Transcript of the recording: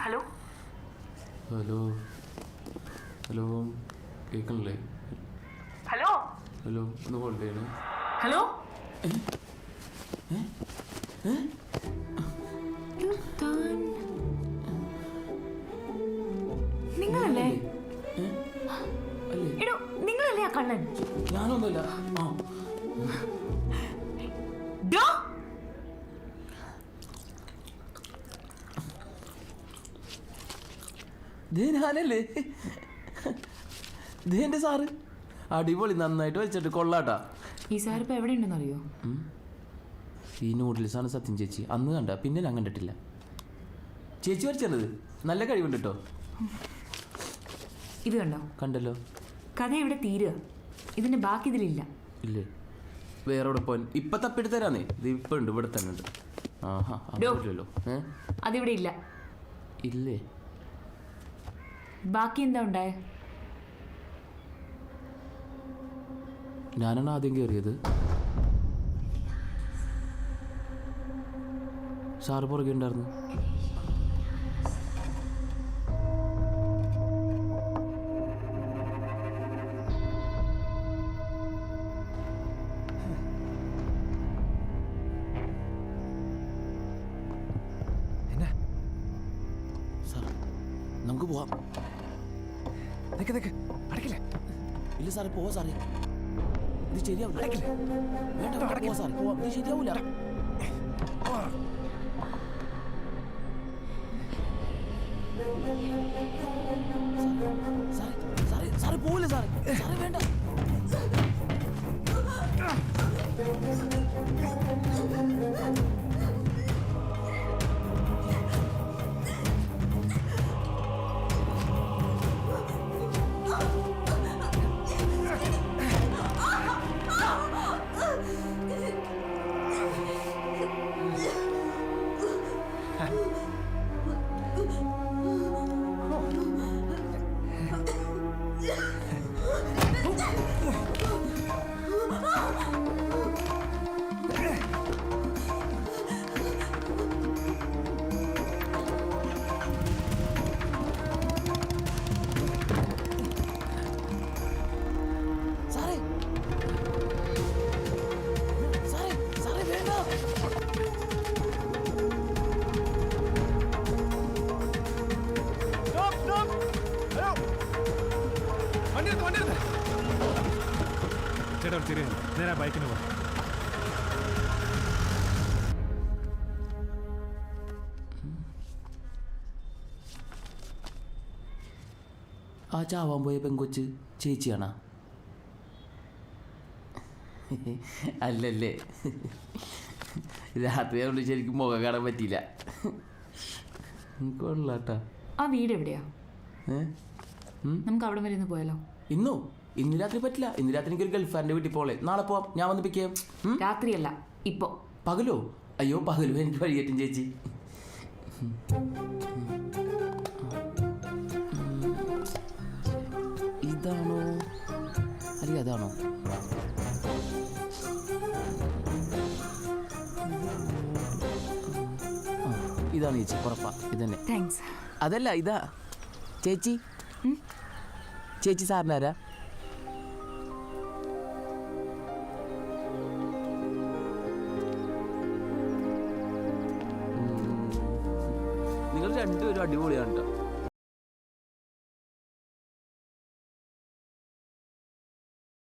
Hello hello hello കേൾക്കണില്ലേ? Hello hello ഒന്ന് hold ചെയ്യണേ. ഹലോ നിങ്ങളല്ലേ? എടോ നിങ്ങളല്ലേ ആ കണ്ണൻ? ഞാനൊന്നുമല്ല. ഞാനല്ലേ എന്റെ സാറ്. അടിപൊളി, നന്നായിട്ട് വെച്ചിട്ട് കൊള്ളാട്ടാ. ഈ സാർ ഇപ്പൊ എവിടെ ഉണ്ടെന്ന് അറിയോ? ഈ നൂഡിൽസാണ് സത്യം ചേച്ചി. അന്ന് കണ്ട, പിന്നെ ഞാൻ കണ്ടിട്ടില്ല. ചേച്ചി വരച്ചത് നല്ല കഴിവുണ്ട് കേട്ടോ. ഇത് കണ്ടോ? കണ്ടല്ലോ. കഥ എവിടെ തീരുക? ഇതിന്റെ ബാക്കി ഇതിലില്ല. ഇല്ലേ? വേറെ എവിടെ പോൻ? ഇപ്പൊ തപ്പിട്ട് തരാന്നേ. ഇത് ഇപ്പൊ ഉണ്ട്, ഇവിടെ തന്നെ ഉണ്ട്. ആഹാ, അതില്ലല്ലോ. അതിവിടെ ഇല്ല. ഇല്ലേ? ബാക്കി എന്താ ഉണ്ടായ? ഞാനാണ് ആദ്യം കയറിയത്. സാറ് പുറകെ ഉണ്ടായിരുന്നു. സാർ, നമുക്ക് പോവാം. അടക്കില്ലേ? ഇല്ല സാറേ, പോവാ സാറേ. ഇത് ശരിയാവില്ല. വേണ്ട, പോവാ സാറേ, പോവാം. ഇത് ശരിയാവൂല. സാറേ പോവില്ല സാറേ. സാറേ വേണ്ട. ചേട്ടാ തിരിഞ്ഞു നേരെ ബൈക്കിന് പോകാം. ആ ചാവാൻ പോയ പെങ്കൊച്ച് ചേച്ചിയാണോ? അല്ലല്ലേ? രാത്രി ആയതുകൊണ്ട് ശരിക്കും മുഖം കാണാൻ പറ്റിയില്ല. കൊള്ളാട്ടാ. ആ വീട് എവിടെയാ? നമുക്ക് അവിടെ വരെ ഒന്ന് പോയാലോ? ഇന്ന് രാത്രി പറ്റില്ല. ഇന്ന് രാത്രി എനിക്കൊരു ഗൾഫാറിന്റെ വീട്ടിൽ പോലെ. നാളെ പോവാം, ഞാൻ വന്ന് പിക്ക് ചെയ്യാം. രാത്രിയല്ല, ഇപ്പോ. പകലോ? അയ്യോ, പകലോ എനിക്ക് വഴിയേറ്റും ചേച്ചി. ഇതാണോ അല്ല അതാണോ? ഇതാണ് ചേച്ചി, ഉറപ്പാ. ഇതന്നെ. താങ്ക്സ്. അതല്ല, ഇതാ ചേച്ചി. ചേച്ചി സാറിന് ആരാ? നിങ്ങൾ രണ്ടുപേരും അടിപൊളിയാണ് കേട്ടോ.